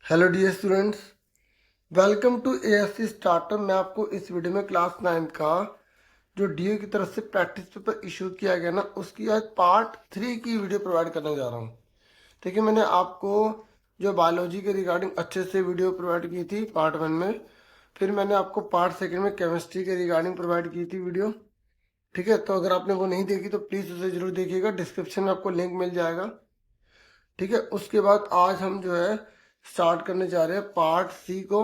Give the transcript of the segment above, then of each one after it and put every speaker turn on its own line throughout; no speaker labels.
Hello dear students, welcome to ASC starter. मैं आपको इस वीडियो में क्लास 9 का जो डीओ की तरफ से प्रैक्टिस पेपर इशू किया गया ना, उसकी आज पार्ट 3 की वीडियो प्रोवाइड करने जा रहा हूँ। ठीक है, मैंने आपको जो बायोलॉजी के रिगार्डिंग अच्छे से वीडियो प्रोवाइड की थी पार्ट 1 में, फिर मैंने आपको पार्ट 2 में केमिस्ट्री के रिगार्डिंग प्रोवाइड की थी वीडियो। ठीक है, तो अगर आपने वो नहीं देखी तो प्लीज़ उसे ज़रूर देखिएगा, डिस्क्रिप्शन में आपको लिंक मिल जाएगा। ठीक है, उसके बाद आज हम जो है स्टार्ट करने जा रहे हैं पार्ट सी को,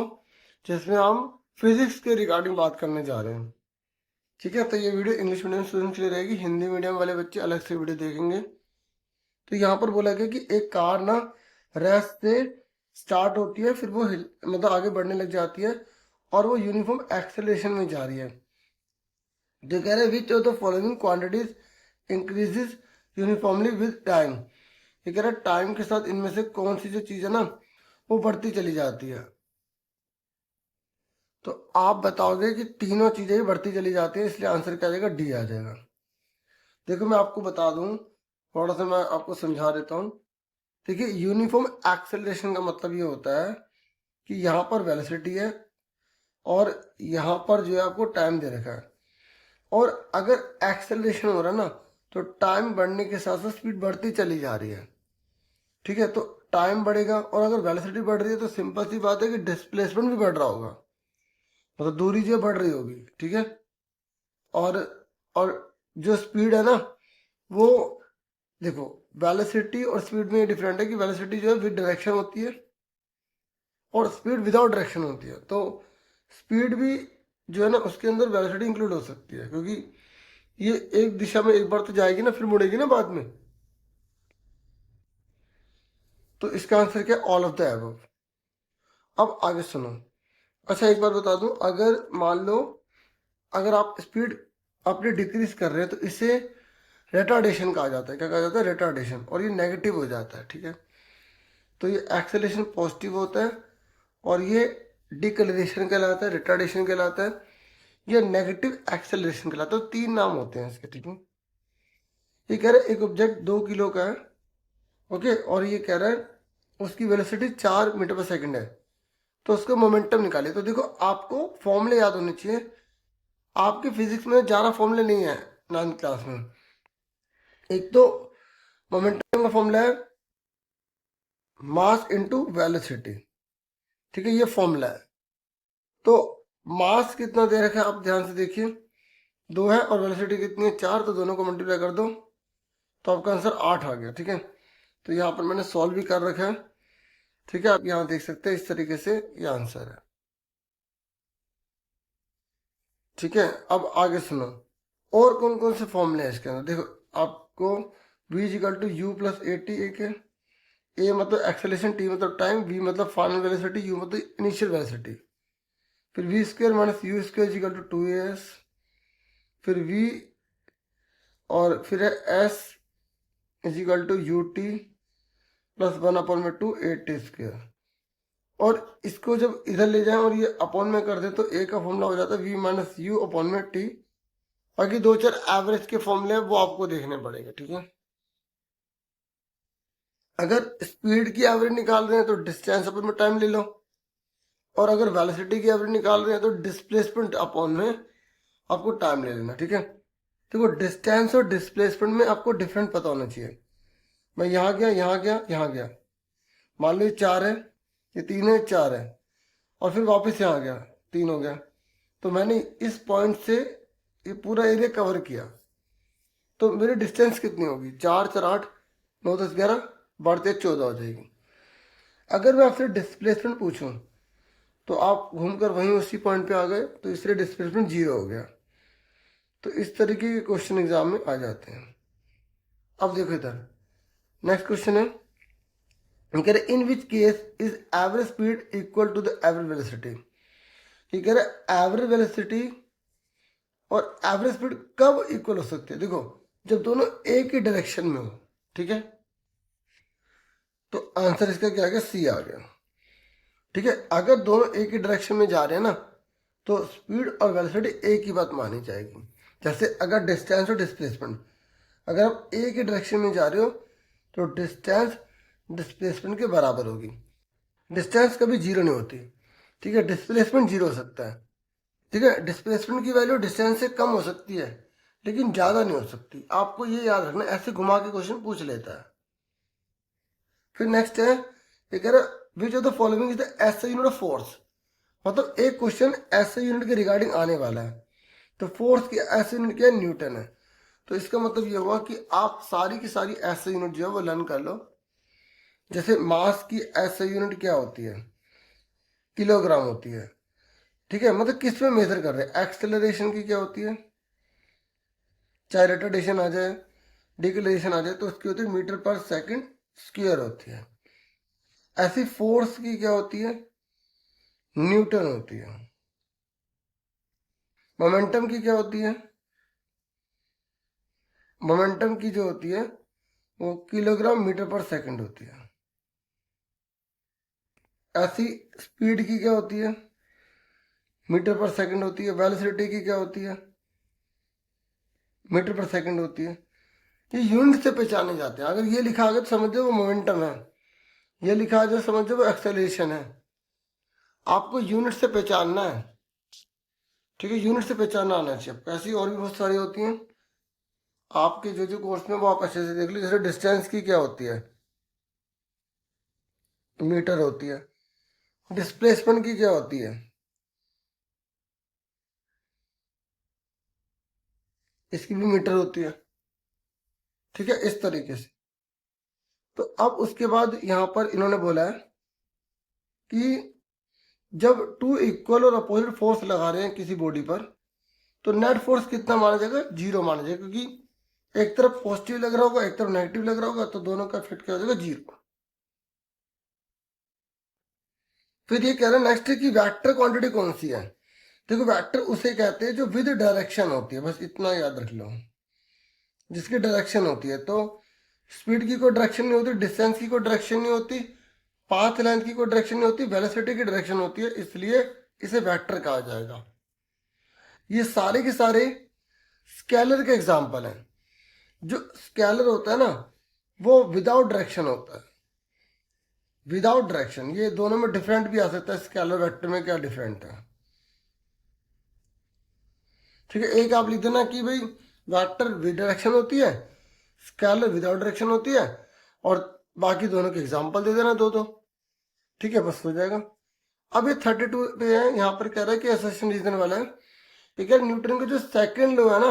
जिसमें हम फिजिक्स के रिगार्डिंग बात करने जा रहे हैं। ठीक है, तो ये वीडियो इंग्लिश मीडियम स्टूडेंट्स के लिए रहेगी, हिंदी मीडियम वाले बच्चे अलग से वीडियो देखेंगे। तो यहाँ पर बोला गया कि एक कार ना रेस्ट से स्टार्ट होती है, फिर वो मतलब आगे बढ़ने लग जाती है और वो यूनिफॉर्म एक्सेलरेशन में जा रही है। जो कह रहे हैं which of the following quantities increases uniformly with time. ये कह रहा है टाइम के साथ इनमें से कौन सी जो चीज़ है ना वो बढ़ती चली जाती है। तो आप बताओगे कि तीनों चीज़ें ही बढ़ती चली जाती हैं, इसलिए आंसर क्या आ जाएगा, डी आ जाएगा। देखो मैं आपको बता दूं, थोड़ा सा मैं आपको समझा देता हूँ। देखिए, यूनिफॉर्म एक्सेलरेशन का मतलब ये होता है कि यहाँ पर वेलोसिटी है और यहाँ पर जो है आपको टाइम दे रखा है, और अगर एक्सेलरेशन हो रहा है ना तो टाइम बढ़ने के साथ साथ स्पीड बढ़ती चली जा रही है। ठीक है, तो टाइम बढ़ेगा और अगर वेलोसिटी बढ़ रही है तो सिंपल सी बात है कि डिस्प्लेसमेंट भी बढ़ रहा होगा, मतलब दूरी जो बढ़ रही होगी। ठीक है, और और जो स्पीड है ना वो, देखो वेलोसिटी और स्पीड में ये डिफरेंट है कि वेलोसिटी जो है विद डायरेक्शन होती है और स्पीड विदाउट डायरेक्शन होती है। तो स्पीड भी जो है ना उसके अंदर वेलोसिटी इंक्लूड हो सकती है, क्योंकि ये एक दिशा में एक बार तो जाएगी ना, फिर मुड़ेगी ना बाद में। तो इसका आंसर क्या, ऑल ऑफ द अबव। अब आगे सुनो। अच्छा एक बार बता दूं, अगर मान लो अगर आप स्पीड अपनी डिक्रीज कर रहे हैं तो इसे रेटार्डेशन कहा जाता है। क्या कहा जाता है, रेटार्डेशन, और ये नेगेटिव हो जाता है। ठीक है, तो ये एक्सेलेरेशन पॉजिटिव होता है और ये डिकलरेशन कहलाता है, रिटार्डेशन कहलाता है, ये नेगेटिव एक्सेलरेशन कहलाता है। तो तीन नाम होते हैं इसके। ठीक है, ये कह रहा है एक ऑब्जेक्ट 2 किलो का है, ओके, और ये कह रहा है उसकी वेलोसिटी 4 मीटर पर सेकंड है, तो उसका मोमेंटम निकालिए। तो देखो आपको फॉर्मूले याद होने चाहिए। आपके फिजिक्स में ज़्यादा फॉर्मूले नहीं है 9th क्लास में। एक तो मोमेंटम का फॉर्मूला है मास इनटू वेलोसिटी। ठीक है, ये फॉर्मूला है। तो मास कितना दे रखा है आप ध्यान से देखिए, 2 है, और वेलोसिटी कितनी है, 4, तो दोनों को मल्टीप्लाई कर दो तो आपका आंसर 8 आ गया। ठीक है, तो यहाँ पर मैंने सॉल्व भी कर रखा है। ठीक है, आप यहाँ देख सकते हैं, इस तरीके से ये आंसर है। ठीक है, अब आगे सुनो, और कौन कौन से फॉर्मूले हैं इसके अंदर। देखो आपको v equal to U plus A T एक है, ए मतलब एक्सेलेरेशन, टी मतलब टाइम, वी मतलब फाइनल वेलोसिटी, यू मतलब इनिशियल वेलोसिटी। फिर V square minus U square equal to 2as, फिर वी, और फिर है S equal to U T plus 1/2 a t square. और इसको जब इधर ले जाएं और ये अपॉन में कर दे तो ए का फॉर्मूला हो जाता है वी माइनस यू अपॉन में टी। बाकी 2 4 एवरेज के फॉर्मूले हैं वो आपको देखने पड़ेंगे। ठीक है, अगर स्पीड की एवरेज निकाल रहे हैं तो डिस्टेंस अपॉन में टाइम ले लो, और अगर वेलोसिटी की एवरेज निकाल रहे हैं तो डिस्प्लेसमेंट अपॉन में आपको टाइम ले लेना। ठीक है, देखो डिस्टेंस और डिस्प्लेसमेंट में आपको डिफरेंट पता होना चाहिए। मैं यहाँ गया, यहाँ गया, यहाँ गया, मान लो ये 4 है, ये 3 है, 4 है, और फिर वापस यहाँ गया, 3 हो गया, तो मैंने इस पॉइंट से ये पूरा एरिया कवर किया, तो मेरी डिस्टेंस कितनी होगी, 4 4 8 9 10 11, बढ़ते 14 हो जाएगी। अगर मैं आपसे डिस्प्लेसमेंट पूछूं तो आप घूमकर वहीं उसी पॉइंट पे आ गए, तो इसलिए डिस्प्लेसमेंट 0 हो गया। तो इस तरीके के क्वेश्चन एग्जाम में आ जाते हैं। अब देखो इधर नेक्स्ट क्वेश्चन है, कह रहे in which case is average speed equal to the average velocity. ये कह रहे एवरेज वेलोसिटी और एवरेज स्पीड कब इक्वल हो सकती है। देखो जब दोनों एक ही डायरेक्शन में हो। ठीक है, तो आंसर इसका क्या आ गया, सी आ गया। ठीक है, अगर दोनों एक ही डायरेक्शन में जा रहे हैं ना तो स्पीड और वेलोसिटी एक ही बात मानी जाएगी। जैसे अगर डिस्टेंस और डिस्प्लेसमेंट, अगर आप एक ही डायरेक्शन में जा रहे हो तो डिस्टेंस डिस्प्लेसमेंट के बराबर होगी। डिस्टेंस कभी जीरो नहीं होती, ठीक है। डिस्प्लेसमेंट जीरो हो सकता है, ठीक है। डिस्प्लेसमेंट की वैल्यू डिस्टेंस से कम हो सकती है लेकिन ज़्यादा नहीं हो सकती। आपको ये याद रखना, ऐसे घुमा के क्वेश्चन पूछ लेता है। फिर नेक्स्ट है, ये कह रहा which of the following is the SI unit of force. मतलब एक क्वेश्चन एसआई यूनिट के रिगार्डिंग आने वाला है, तो फोर्स की एसआई यूनिट क्या है, न्यूटन है। तो इसका मतलब ये हुआ कि आप सारी की सारी एसआई यूनिट जो है वो लर्न कर लो। जैसे मास की एसआई यूनिट क्या होती है, किलोग्राम होती है, ठीक है। मतलब किस में मेजर कर रहे हैं, एक्सेलरेशन की क्या होती है, चाहे रिटार्डेशन आ जाए, डिक्लेरेशन आ जाए, तो उसकी होती है मीटर पर सेकंड स्क्वायर होती है। ऐसी फोर्स की क्या होती है, न्यूटन होती है। मोमेंटम की क्या होती है, मोमेंटम की जो होती है वो किलोग्राम मीटर पर सेकंड होती है। ऐसी स्पीड की क्या होती है, मीटर पर सेकंड होती है। वेलोसिटी की क्या होती है, मीटर पर सेकंड होती है। ये यूनिट से पहचाने जाते हैं। अगर ये लिखा आ गया तो समझो वो मोमेंटम है, ये लिखा आ जाए समझो वो एक्सेलरेशन है। आपको यूनिट से पहचानना है, ठीक है। यूनिट से पहचानना आना चाहिए। ऐसी और भी बहुत सारी होती हैं आपके जो जो कोर्स में, वो आप अच्छे से देख लीजिए। जैसे डिस्टेंस की क्या होती है, मीटर होती है। डिस्प्लेसमेंट की क्या होती है, इसकी भी मीटर होती है, ठीक है। इस तरीके से। तो अब उसके बाद यहाँ पर इन्होंने बोला है कि जब टू इक्वल और अपोजिट फोर्स लगा रहे हैं किसी बॉडी पर, तो नेट फोर्स कितना माना जाएगा, जीरो माना जाएगा। क्योंकि एक तरफ पॉजिटिव लग रहा होगा, एक तरफ नेगेटिव लग रहा होगा, तो दोनों का इफेक्ट क्या हो जाएगा, जीरो। फिर ये कह रहे हैं नेक्स्ट कि वेक्टर क्वांटिटी कौन सी है। देखो वेक्टर उसे कहते हैं जो विद डायरेक्शन होती है, बस इतना याद रख लो, जिसकी डायरेक्शन होती है। तो स्पीड की कोई डायरेक्शन नहीं होती, डिस्टेंस की कोई डायरेक्शन नहीं होती, पाथ लेंथ की कोई डायरेक्शन नहीं होती, वेलोसिटी की डायरेक्शन होती है, इसलिए इसे वेक्टर कहा जाएगा। ये सारे के सारे स्केलर के एग्जाम्पल हैं। जो स्केलर होता है ना, वो विदाउट डायरेक्शन होता है, विदाउट डायरेक्शन। ये दोनों में डिफरेंट भी आ सकता है, स्केलर वेक्टर में क्या डिफरेंट है, ठीक है। एक आप लिख देना कि भाई वेक्टर विद डायरेक्शन होती है, स्केलर विदाउट डायरेक्शन होती है, और बाकी दोनों के एग्जाम्पल दे देना दो दो, ठीक है, बस हो जाएगा। अब ये 32 पे है, यहाँ पर कह रहा है कि असर्शन रीजन वाला है। ठीक है, न्यूटन का जो सेकंड लॉ है ना,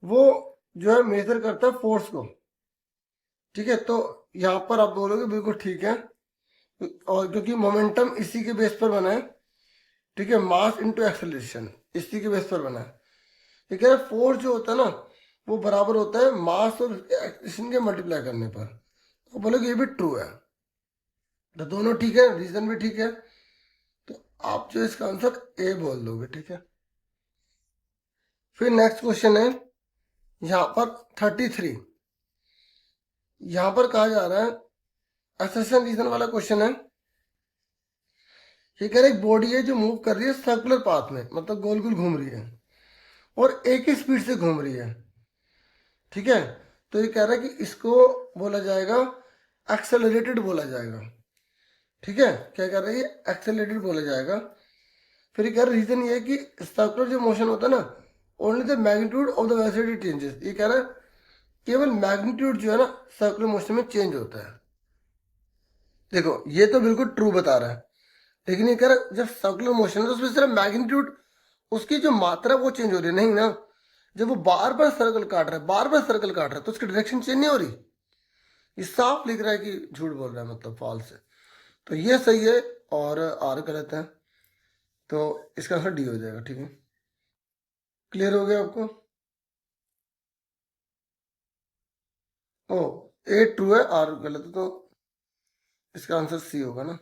वो जो है मेजर करता है फोर्स को, ठीक है। तो यहाँ पर आप बोलोगे बिल्कुल ठीक है, और क्योंकि मोमेंटम इसी के बेस पर बना है, ठीक है। मास इनटू एक्सेलरेशन इसी के बेस पर बना है। ये कह रहा है फोर्स जो होता है ना, वो बराबर होता है मास और एक्सेलरेशन के मल्टीप्लाई करने पर। तो बोलोगे ये भी ट्रू है, तो दोनों ठीक है, रीजन भी ठीक है। तो आप जो इसका आंसर ए बोल दोगे, ठीक है। फिर नेक्स्ट क्वेश्चन है यहाँ पर 33। यहाँ पर कहा जा रहा है, असर्शन रीजन वाला क्वेश्चन है। ये कह रहा है एक बॉडी है जो मूव कर रही है सर्कुलर पाथ में, मतलब गोल गोल घूम रही है और एक ही स्पीड से घूम रही है, ठीक है। तो ये कह रहा है कि इसको बोला जाएगा एक्सेलरेटेड बोला जाएगा, ठीक है। क्या कह रहा है, ये एक्सेलरेटेड बोला जाएगा। फिर ये कह रहा है रीजन ये है कि सर्कुलर जो मोशन होता है ना, only the magnitude of the velocity changes. ये कह रहा है केवल मैग्नीट्यूड जो है ना सर्कुलर मोशन में चेंज होता है। देखो ये तो बिल्कुल ट्रू बता रहा है, लेकिन ये कह रहा है जब सर्कुलर मोशन है तो उसमें सिर्फ मैग्नीट्यूड, उसकी जो मात्रा वो चेंज हो रही है, नहीं ना। जब वो बार बार सर्कल काट रहा है, बार बार सर्कल काट रहा है, तो उसकी डायरेक्शन चेंज नहीं हो रही। ये साफ लिख रहा है कि झूठ बोल रहा है, मतलब फॉल्स है। तो ये सही है और आर गलत है, तो इसका आंसर डी हो जाएगा, ठीक है। क्लियर हो गया आपको? ओ, ए ट्रू है आर गलत है, तो इसका आंसर सी होगा ना,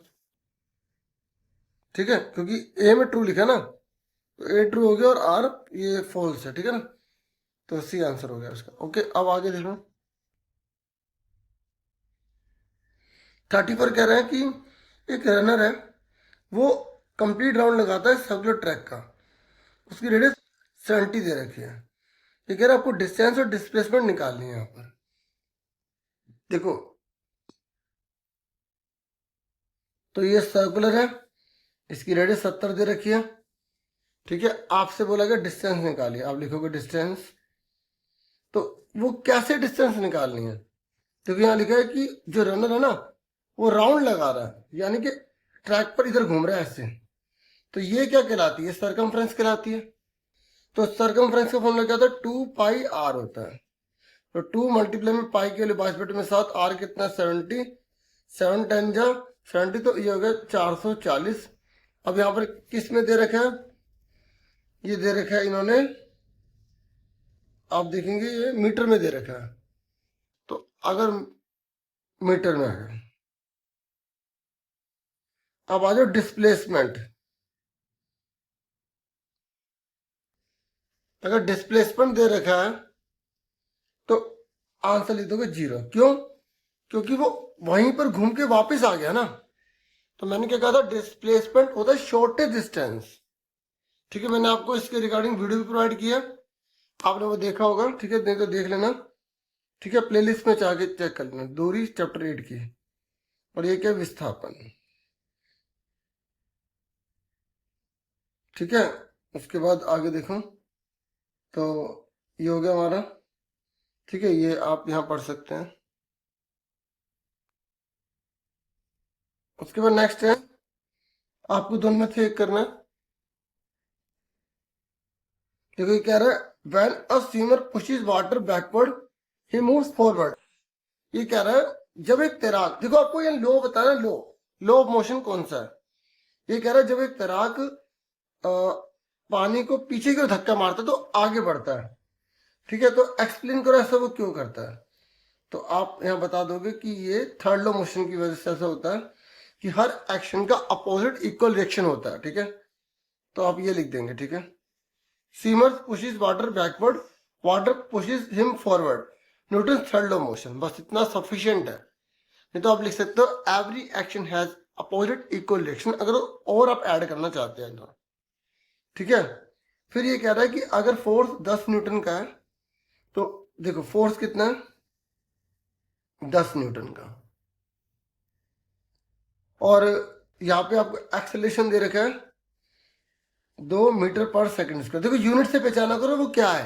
ठीक है। क्योंकि ए में ट्रू लिखा है ना, तो ए ट्रू हो गया और आर ये फॉल्स है, ठीक है ना। तो सी आंसर हो गया उसका। ओके, अब आगे देखो। 34 कह रहे हैं कि एक रनर है, वो कंप्लीट राउंड लगाता है सर्कुलर ट्रैक का, उसकी रेडियस 70 दे रखी है। ये कह रहा है आपको डिस्टेंस और डिस्प्लेसमेंट निकालनी है यहाँ पर। देखो तो ये सर्कुलर है, इसकी रेडियस 70 दे रखी है, ठीक है। आपसे बोला गया डिस्टेंस निकालिए, आप लिखोगे डिस्टेंस। तो वो कैसे डिस्टेंस निकालनी है, क्योंकि यहाँ लिखा है कि जो रनर है ना वो राउंड लगा रहा है, यानी कि ट्रैक पर इधर घूम रहा है ऐसे। तो ये क्या कहलाती है, सरकमफ्रेंस कहलाती है। तो सरकमफ्रेंस का फॉर्मूला क्या होता है, 2πr होता है। तो 2 मल्टीप्लाई में पाई के लिए 22/7, आर कितना 70, 7 10 जा 70, तो ये हो गया 440। अब यहाँ पर किस में दे रखा है, ये दे रखा है इन्होंने, आप देखेंगे ये मीटर में दे रखा है। तो अगर मीटर में है, अब आ जाओ डिस्प्लेसमेंट। अगर डिस्प्लेसमेंट दे रखा है तो आंसर लिख दोगे 0। क्यों, क्योंकि वो वहीं पर घूम के वापस आ गया ना। तो मैंने क्या कहा था, डिस्प्लेसमेंट होता है शॉर्टेज डिस्टेंस, ठीक है। मैंने आपको इसके रिगार्डिंग वीडियो भी प्रोवाइड किया, आपने वो देखा होगा, ठीक है, नहीं तो देख लेना, ठीक है। प्लेलिस्ट में जाके चेक कर लेना, दूरी चैप्टर 8 की। और ये क्या, विस्थापन, ठीक है। उसके बाद आगे देखो, तो ये हो गया हमारा, ठीक है। ये आप यहाँ पढ़ सकते हैं। उसके बाद नेक्स्ट है, आपको दोनों में से एक करना है। देखो ये कह रहा है, when a swimmer pushes water backward he moves forward. ये कह रहा है जब एक तैराक, देखो आपको ये लो बताया, लो ऑफ मोशन कौन सा है। ये कह रहा है जब एक तैराक पानी को पीछे की ओर धक्का मारता है तो आगे बढ़ता है, ठीक है। तो एक्सप्लेन करो ऐसा वो क्यों करता है। तो आप यहाँ बता दोगे कि ये थर्ड लॉ मोशन की वजह से ऐसा होता है कि हर एक्शन का अपोजिट इक्वल रिएक्शन होता है, ठीक है। तो आप ये लिख देंगे, ठीक है। Swimmer pushes water backward, water pushes him forward, Newton third law motion, बस इतना सफिशिएंट है। नहीं तो आप लिख सकते हो every action has opposite equal reaction, अगर और आप ऐड करना चाहते हैं तो, ठीक है। फिर ये कह रहा है कि अगर फोर्स 10 न्यूटन का है, तो देखो फोर्स कितना है, 10 न्यूटन का। और यहाँ पे आपको एक्सेलरेशन दे रखा है 2 मीटर/सेकंड स्क्वायर। देखो यूनिट से पहचाना करो वो क्या है,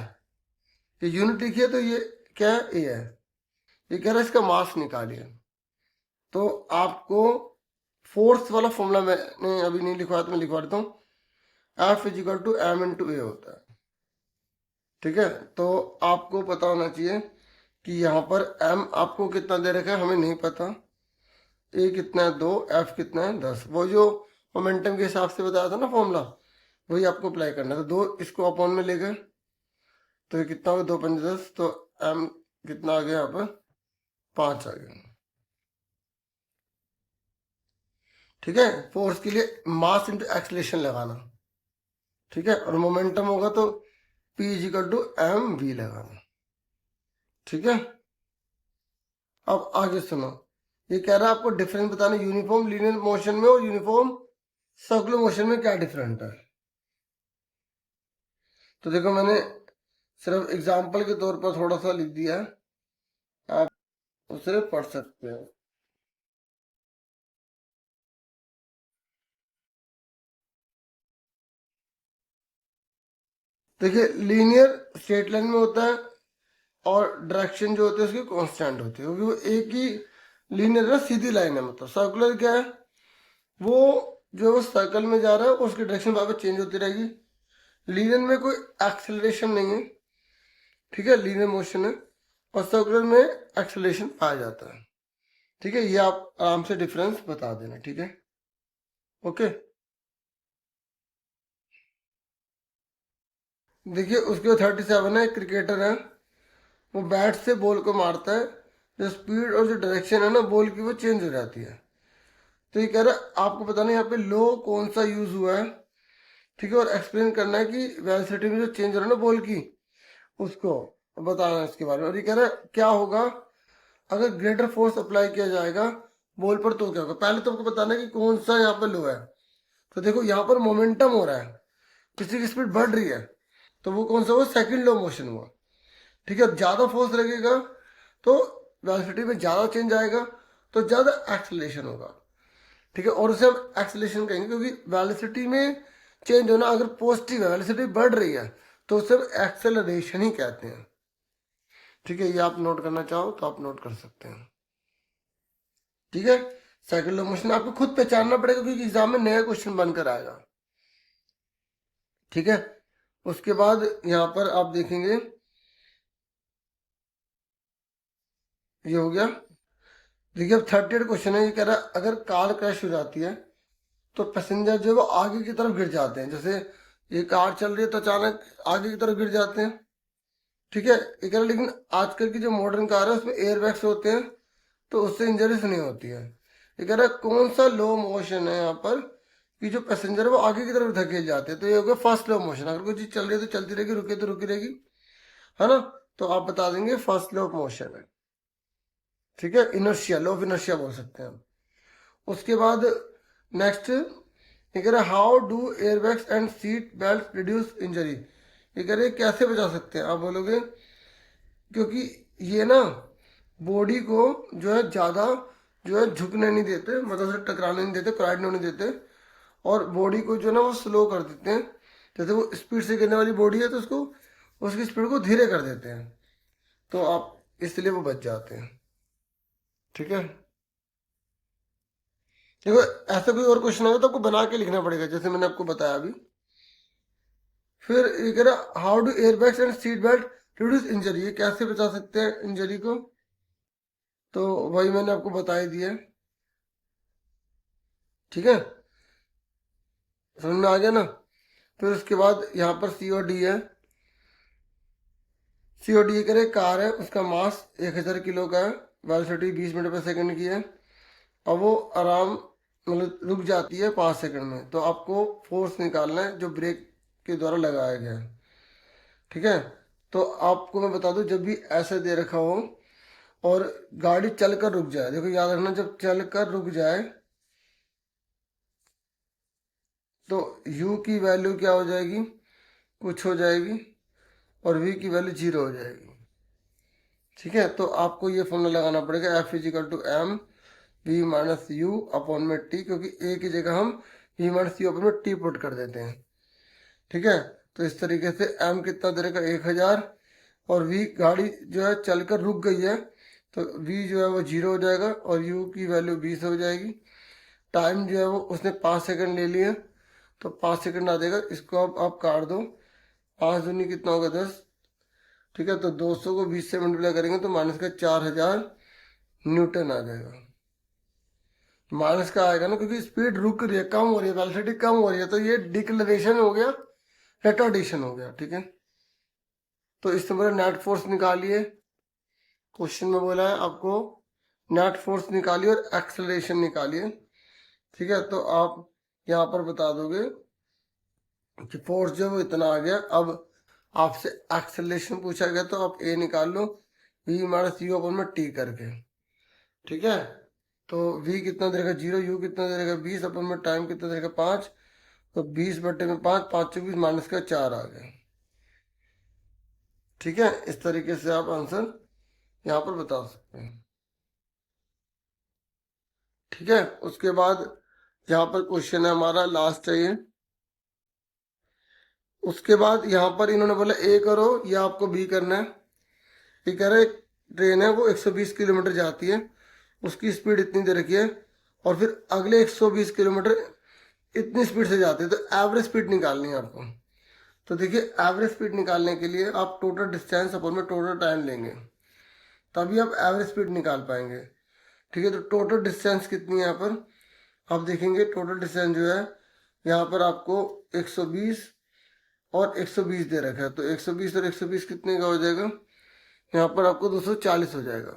ये यूनिट लिखिए तो ये क्या है, ए है। ये कह रहा है इसका मास निकालिए। तो आपको फोर्स वाला फॉर्मूला मैंने अभी नहीं लिखवाया तो मैं लिखवा देता हूँ, F=m×a होता है, ठीक है। तो आपको पता होना चाहिए कि यहाँ पर m आपको कितना दे रखा है, हमें नहीं पता। a कितना है 2, f कितना है 10। वो जो मोमेंटम के हिसाब से बताया था ना फॉर्मूला, वही आपको अप्लाई करना है। तो 2 इसको अपॉन में ले गए, तो ये कितना होगा 2×5=10। तो m कितना आ गया यहाँ पर 5 आ गया, ठीक है। फोर्स के लिए मास इंटू एक्सलेशन लगाना, ठीक है। और मोमेंटम होगा तो P=mv लगाना, ठीक है। अब आगे सुनो, ये कह रहा है आपको डिफरेंस बताना यूनिफॉर्म लीनियर मोशन में और यूनिफॉर्म सर्कुलर मोशन में क्या डिफरेंट है। तो देखो मैंने सिर्फ एग्जांपल के तौर पर थोड़ा सा लिख दिया है, आप उसे पढ़ सकते हैं। देखिए लीनियर स्ट्रेट लाइन में होता है और डायरेक्शन जो होती है उसकी कांस्टेंट होती है, क्योंकि वो एक ही लीनियर है, सीधी लाइन है। मतलब सर्कुलर क्या है, वो जो सर्कल में जा रहा है उसकी डायरेक्शन वापस चेंज होती रहेगी। लीनियर में कोई एक्सेलरेशन नहीं है, ठीक है, लीनियर मोशन है। और सर्कुलर में एक्सेलरेशन पाया जाता है, ठीक है। ये आप आराम से डिफरेंस बता देना, ठीक है, ओके। देखिए उसके 37 है, क्रिकेटर है, वो बैट से बॉल को मारता है, जो स्पीड और जो डायरेक्शन है ना बॉल की वो चेंज हो जाती है। तो ये कह रहा है आपको बताना यहाँ पे लो कौन सा यूज हुआ है, ठीक है। और एक्सप्लेन करना है कि वेलोसिटी में जो चेंज हो रहा है ना बॉल की, उसको बताना है इसके बारे में। और ये कह रहा है क्या होगा अगर ग्रेटर फोर्स अप्लाई किया जाएगा बॉल पर, तो क्या होगा। पहले तो आपको बताना है कि कौन सा यहाँ पर लो है। तो देखो यहाँ पर मोमेंटम हो रहा है, किसी की स्पीड बढ़ रही है, तो वो कौन सा हुआ, सेकंड लो मोशन हुआ, ठीक है। ज्यादा फोर्स लगेगा तो वेलोसिटी में ज्यादा चेंज आएगा, तो ज्यादा एक्सेलरेशन होगा। ठीक है, और उसे हम एक्सेलरेशन कहेंगे, क्योंकि वेलोसिटी में चेंज होना अगर पॉजिटिव है, वेलोसिटी बढ़ रही है, तो उसे हम एक्सेलरेशन ही कहते हैं। ठीक है, ये आप नोट करना चाहो तो आप नोट कर सकते हैं। ठीक है, साइकिल लॉ मोशन आपको खुद पहचानना पड़ेगा, क्योंकि एग्जाम में नया क्वेश्चन बनकर आएगा। ठीक है, उसके बाद यहां पर आप देखेंगे, ये हो गया। देखिए अब 38 क्वेश्चन है, ये कह रहा है अगर कार क्रैश हो जाती है तो पैसेंजर जो है वो आगे की तरफ गिर जाते हैं। जैसे ये कार चल रही है तो अचानक आगे की तरफ गिर जाते हैं। ठीक है, ये कह रहा है लेकिन आजकल की जो मॉडर्न कार है उसमें एयर बैग्स होते हैं, तो उससे इंजरीज नहीं होती है। ये कह रहा है कौन सा लो मोशन है यहाँ पर कि जो पैसेंजर है वो आगे की तरफ धकेल जाते हैं। तो ये हो गया फर्स्ट लो मोशन। अगर कोई चीज चल रही है तो चलती रहेगी, रुके तो रुकी रहेगी, है ना। तो आप बता देंगे फर्स्ट लो मोशन है। ठीक है, इनर्शिया, लो ऑफ इनर्शिया बोल सकते हैं हम। उसके बाद नेक्स्ट ये कह रहा है how do airbags and seat belt reduce injury. ये कह रहे हैं कैसे बचा सकते हैं। आप बोलोगे क्योंकि ये ना बॉडी को जो है ज़्यादा जो है झुकने नहीं देते, मतलब से टकराने नहीं देते, कोलाइड होने देते, और बॉडी को जो है ना वो स्लो कर देते हैं। जैसे वो स्पीड से गिरने वाली बॉडी है तो उसको उसकी स्पीड को धीरे कर देते हैं, तो आप इसलिए वो बच जाते हैं। ठीक है, देखो ऐसा कोई और क्वेश्चन होगा तो आपको बना के लिखना पड़ेगा, जैसे मैंने आपको बताया अभी। फिर ये कह रहा how do airbags and seat belt reduce injury, ये कैसे बचा सकते हैं इंजरी को। तो वही मैंने आपको बता ही दिया। ठीक है, समझ में आ गया ना। फिर उसके बाद यहाँ पर COD है। COD करे कार है, उसका मास 1000 किलो का है, वेलोसिटी 20 मीटर पर सेकंड की है, और वो आराम मतलब रुक जाती है 5 सेकंड में। तो आपको फोर्स निकालना है जो ब्रेक के द्वारा लगाया गया है। ठीक है, तो आपको मैं बता दूं जब भी ऐसे दे रखा हो और गाड़ी चलकर रुक जाए, देखो याद रखना जब चलकर रुक जाए तो u की वैल्यू क्या हो जाएगी, कुछ हो जाएगी, और v की वैल्यू 0 हो जाएगी। ठीक है, तो आपको ये फॉर्मूला लगाना पड़ेगा F equal to M V minus you upon में टी, क्योंकि ए की जगह हम v माइनस यू अपॉन में टी पुट कर देते हैं। ठीक है, तो इस तरीके से m कितना दे रहेगा 1000, और v गाड़ी जो है चलकर रुक गई है तो v जो है वो 0 हो जाएगा, और u की वैल्यू 20 हो जाएगी। टाइम जो है वो उसने 5 सेकंड ले लिया, तो 5 सेकंड आ जाएगा। इसको आप काट दो, 5 दूनी कितना होगा 10। ठीक है, तो 200 को 20 से मल्टीप्लाई करेंगे तो माइनस का 4000 न्यूटन आ जाएगा। माइनस का आएगा ना, क्योंकि स्पीड रुक रही है, कम हो रही है, वेलोसिटी कम हो रही है, तो ये डिक्लेरेशन हो गया, रिटार्डेशन हो गया। ठीक है, तो इस तरह नेट फोर्स निकालिए। क्वेश्चन में बोला है आपको नेट फोर्स निकालिए और एक्सेलरेशन निकालिए। ठीक है, तो आप यहाँ पर बता दोगे कि फोर्स जो है वो इतना आ गया। अब आपसे एक्सेलरेशन पूछा गया तो आप ए निकाल लो, v माइनस यू अपन में टी करके। ठीक है, तो v कितना दे देगा 0, u कितना दे देगा 20, अपन में टाइम कितना दे देगा 5, तो 20/5, 5 24 माइनस का 4 आ गया। ठीक है, इस तरीके से आप आंसर यहाँ पर बता सकते हैं। ठीक है, उसके बाद यहाँ पर क्वेश्चन है हमारा लास्ट है ये। उसके बाद यहाँ पर इन्होंने बोला ए करो या आपको बी करना है। ये कह रहे ट्रेन है वो 120 किलोमीटर जाती है, उसकी स्पीड इतनी दे रखी है, और फिर अगले 120 किलोमीटर इतनी स्पीड से जाती है, तो एवरेज स्पीड निकालनी है आपको। तो देखिए एवरेज स्पीड निकालने के लिए आप टोटल डिस्टेंस अपन में टोटल टाइम लेंगे, तभी आप एवरेज स्पीड निकाल पाएंगे। ठीक है, तो टोटल डिस्टेंस कितनी है यहाँ पर आप देखेंगे। टोटल डिस्टेंस जो है यहाँ पर आपको 120 और 120 दे रखा है, तो 120 और 120 कितने का हो जाएगा, यहाँ पर आपको 240 हो जाएगा।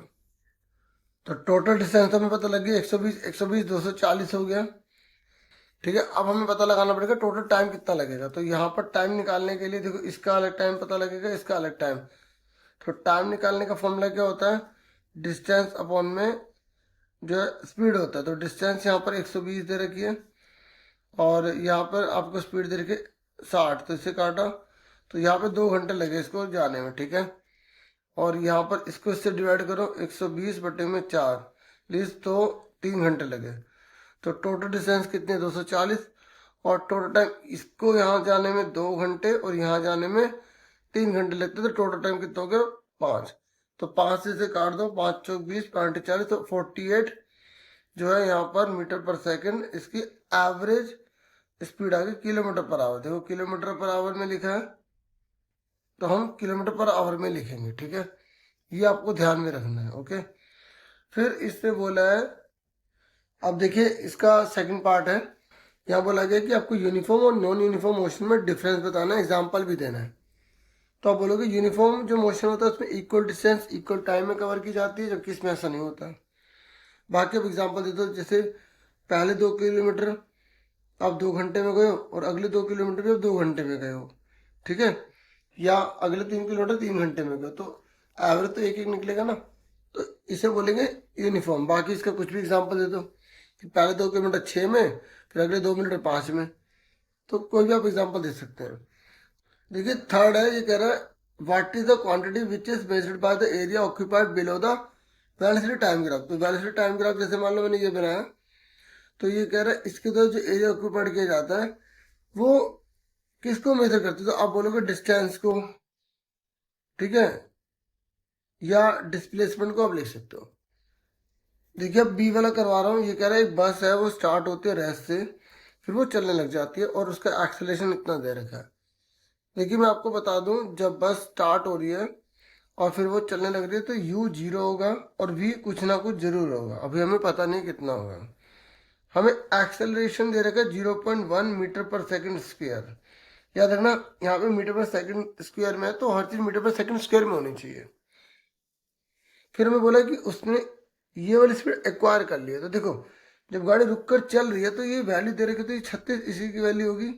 तो टोटल डिस्टेंस हमें पता लग गया 120 240 हो गया। ठीक है, अब हमें पता लगाना पड़ेगा टोटल टाइम कितना लगेगा। तो यहाँ पर टाइम निकालने के लिए देखो इसका अलग टाइम पता लगेगा, इसका अलग टाइम। तो टाइम निकालने का फॉर्मूला क्या होता है, डिस्टेंस अपॉन में जो है स्पीड होता है। तो डिस्टेंस यहाँ पर 120 दे रखी है, और यहाँ पर आपको स्पीड दे रखी 60, तो इससे काटा तो यहाँ पे 2 घंटे लगे इसको जाने में। ठीक है, और यहाँ पर इसको इससे डिवाइड करो 120/4 लीज, तो 3 घंटे लगे। तो टोटल डिस्टेंस कितने 240, और टोटल टाइम इसको यहाँ जाने में 2 घंटे और यहाँ जाने में 3 घंटे लगते, तो टोटल टाइम कितना हो गया 5। तो 5 से इसे काट दो, 5 चौक 20, 5 40, तो 48 जो है यहाँ पर मीटर पर सेकंड इसकी एवरेज स्पीड आ गई किलोमीटर पर आवर। देखो किलोमीटर पर आवर में लिखा है, तो हम किलोमीटर पर आवर में लिखेंगे, ठीक है, ये आपको ध्यान में रखना है। ओके, फिर इसने बोला है, अब देखिए इसका सेकंड पार्ट है, यहाँ बोला गया कि आपको यूनिफॉर्म और नॉन यूनिफॉर्म मोशन में डिफरेंस बताना है, एग्जाम्पल भी देना है। तो आप बोलोगे यूनिफॉर्म जो मोशन होता है उसमें इक्वल डिस्टेंस इक्वल टाइम में कवर की जाती है, जबकि इसमें ऐसा नहीं होता। बाकी अब एग्जाम्पल दे दो, जैसे पहले 2 किलोमीटर आप 2 घंटे में गए हो और अगले 2 किलोमीटर भी आप 2 घंटे में गए हो, ठीक है, या अगले 3 किलोमीटर 3 घंटे में गए, तो एवरेज तो एक एक निकलेगा ना, तो इसे बोलेंगे यूनिफॉर्म। बाकी इसका कुछ भी एग्जाम्पल दे दो कि पहले 2 किलोमीटर 6 में, फिर अगले 2 किलोमीटर 5 में, तो कोई भी आप एग्जाम्पल दे सकते हैं। देखिए थर्ड है, ये कह रहा है what is the quantity which is measured by the area occupied below the velocity time graph. तो वेलोसिटी टाइम ग्राफ जैसे मान लो मैंने ये बनाया, तो ये कह रहा है इसके द्वारा जो एरिया ऑक्यूपाइड किया जाता है वो किसको मेजर करते हैं, तो आप बोलोगे डिस्टेंस को, ठीक है, या डिस्प्लेसमेंट को आप लिख सकते हो। देखिए अब बी वाला करवा रहा हूँ, ये कह रहा है एक बस है वो स्टार्ट होती है रेस्ट से, फिर वो चलने लग जाती है और उसका एक्सेलरेशन इतना दे रखा है। देखिए मैं आपको बता दूं, जब बस स्टार्ट हो रही है और फिर वो चलने लग रही है तो u 0 होगा और v कुछ ना कुछ जरूर होगा, अभी हमें पता नहीं कितना होगा। हमें एक्सेलरेशन दे रखा है 0.1 मीटर पर सेकंड स्क्वायर। याद रखना यहाँ पे मीटर पर सेकंड स्क्वायर में है, तो हर चीज मीटर पर सेकंड स्क्वायर में होनी चाहिए। फिर हमें बोला कि उसने ये वाली स्पीड एक्वायर कर ली है, तो देखो जब गाड़ी रुककर चल रही है तो ये वैल्यू दे रखी है, तो ये 36 इसी की वैल्यू होगी,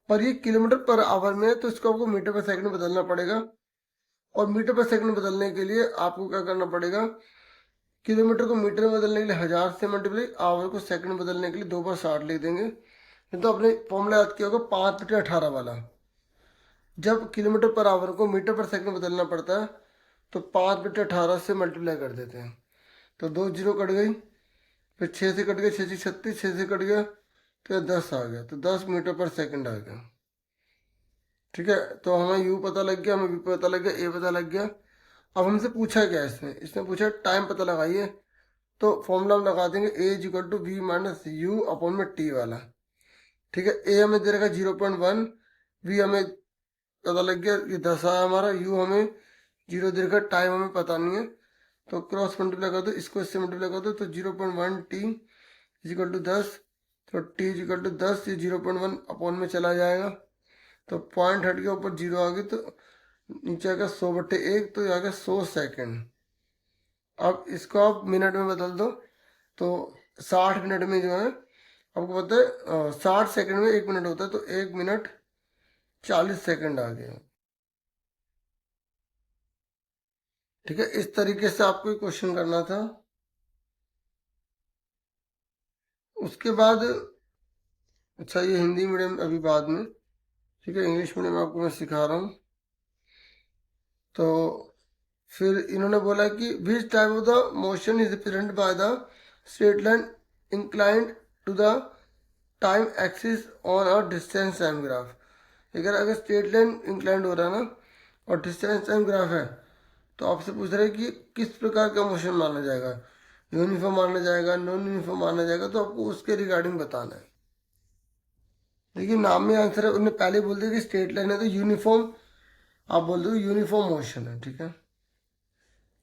पर ये किलोमीटर पर आवर में है, तो इसको आपको मीटर पर सेकंड में बदलना पड़ेगा। और मीटर पर सेकंड बदलने के लिए आपको क्या करना पड़ेगा, किलोमीटर को मीटर में बदलने के लिए 1000 से मल्टीप्लाई, आवर को सेकंड में बदलने के लिए 2 पर 60 लिख देंगे। तो आपने फॉर्मूला याद किया होगा 5/18 वाला, जब किलोमीटर पर आवर को मीटर पर सेकंड बदलना पड़ता है तो 5/18 से मल्टीप्लाई कर देते हैं, तो 2 जीरो कट गई, फिर 6 से कट गया, 6 से 36, 6 से कट गया तो यह 10 आ गया, तो 10 मीटर पर सेकंड आ गया, ठीक है। तो हमें यू पता लग गया, हमें बी पता लग गया, ए पता लग गया। अब हमसे पूछा क्या है, इसने पूछा टाइम पता लगाइए, तो फॉर्मूला हम लगा देंगे a is equal to v minus you upon में टी वाला, ठीक है। ए हमें दे रखा 0.1, वी हमें पता लग गया ये 10 आया हमारा, यू हमें 0 दे रखा, टाइम हमें पता नहीं है, तो क्रॉस मल्टीप्लाई कर दो, इसको इससे मल्टीप्लाई कर दो, तो 0.1 टी इज इक्वल टू 10, तो टी इज इक्वल टू 10, ये 0.1 अपॉन में चला जाएगा, तो पॉइंट हट गया, ऊपर 0 आ गई, तो नीचे आ गया 100/1, तो आ गया 100 सेकेंड। अब इसको आप मिनट में बदल दो, तो 60 मिनट में जो है आपको पता है 60 सेकंड में 1 मिनट होता है, तो 1 मिनट 40 सेकंड आ गया, ठीक है। इस तरीके से आपको क्वेश्चन करना था। उसके बाद अच्छा ये हिंदी मीडियम अभी बाद में, ठीक है, इंग्लिश मीडियम आपको मैं सिखा रहा हूँ। तो फिर इन्होंने बोला कि which type of the motion is represent by the straight line inclined to the time axis on a distance time graph. अगर स्ट्रेट लाइन इंक्लाइंड हो रहा है ना और डिस्टेंस टाइम ग्राफ है, तो आपसे पूछ रहे हैं कि किस प्रकार का मोशन माना जाएगा, यूनिफॉर्म माना जाएगा, नॉन यूनिफॉर्म माना जाएगा, तो आपको उसके रिगार्डिंग बताना है। देखिए नाम में आंसर है, उन्होंने पहले बोल दिया कि स्ट्रेट लाइन है तो यूनिफॉर्म, आप बोल दो यूनिफॉर्म मोशन है, ठीक है।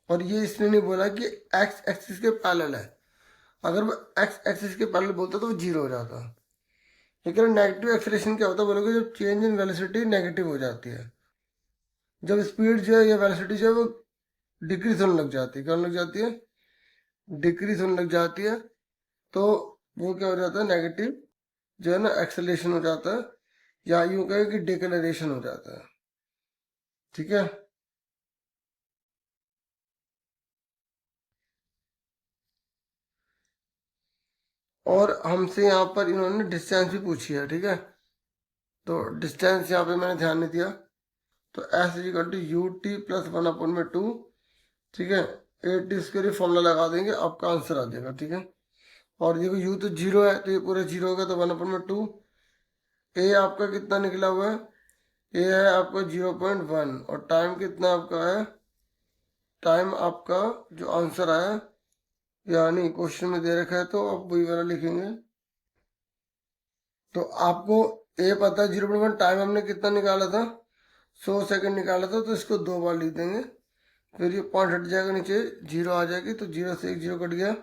और ये इसने नहीं बोला कि एक्स एक्सिस के पैरेलल है, अगर वो एक्स एक्सिस के पैरेलल बोलता तो वो 0 हो जाता। लेकिन नेगेटिव एक्सेलरेशन क्या होता है बोलोगे, जब चेंज इन वेलोसिटी नेगेटिव हो जाती है, जब स्पीड जो है या वेलोसिटी जो है वो डिक्रीज होने लग जाती है, क्या होने लग जाती है, डिक्रीज होने लग जाती है, तो वो क्या हो जाता है, नेगेटिव जो है ना एक्सेलरेशन हो जाता है, या यूं कहें कि डिक्लेरेशन हो जाता है, ठीक है। और हमसे यहाँ पर इन्होंने डिस्टेंस भी पूछी है, ठीक है, तो डिस्टेंस यहाँ पे मैंने ध्यान नहीं दिया, तो S is equal to U T plus 1/2, ठीक है, 8t² फॉर्मूला लगा देंगे, आपका आंसर आ जाएगा, ठीक है। और देखो यू तो 0 है तो ये पूरा 0 होगा तो 1/2। ए आपका कितना निकला हुआ है, ए है आपका 0.1 और टाइम कितना आपका है, टाइम आपका जो आंसर आया यानी क्वेश्चन में दे रखा है तो आप वही वाला लिखेंगे। तो आपको ए पता है 0.1, टाइम हमने कितना निकाला था 100 सेकंड निकाला था, तो इसको 2 बार लिख देंगे। फिर ये पॉइंट हट जाएगा नीचे, 0 आ जाएगी तो 0 से 1 0 कट गया,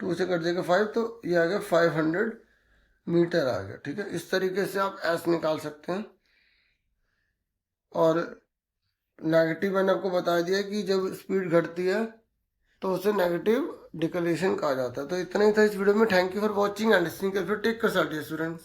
2 से कट जाएगा 5 तो ये आ गया 500 मीटर आ गया। ठीक है, इस तरीके से आप एस निकाल सकते हैं। और नेगेटिव मैंने आपको बता दिया कि जब स्पीड घटती है तो उसे नेगेटिव डिक्लेरेशन कहा जाता है। तो इतना ही था इस वीडियो में। Thank you for watching and listening. Take care students.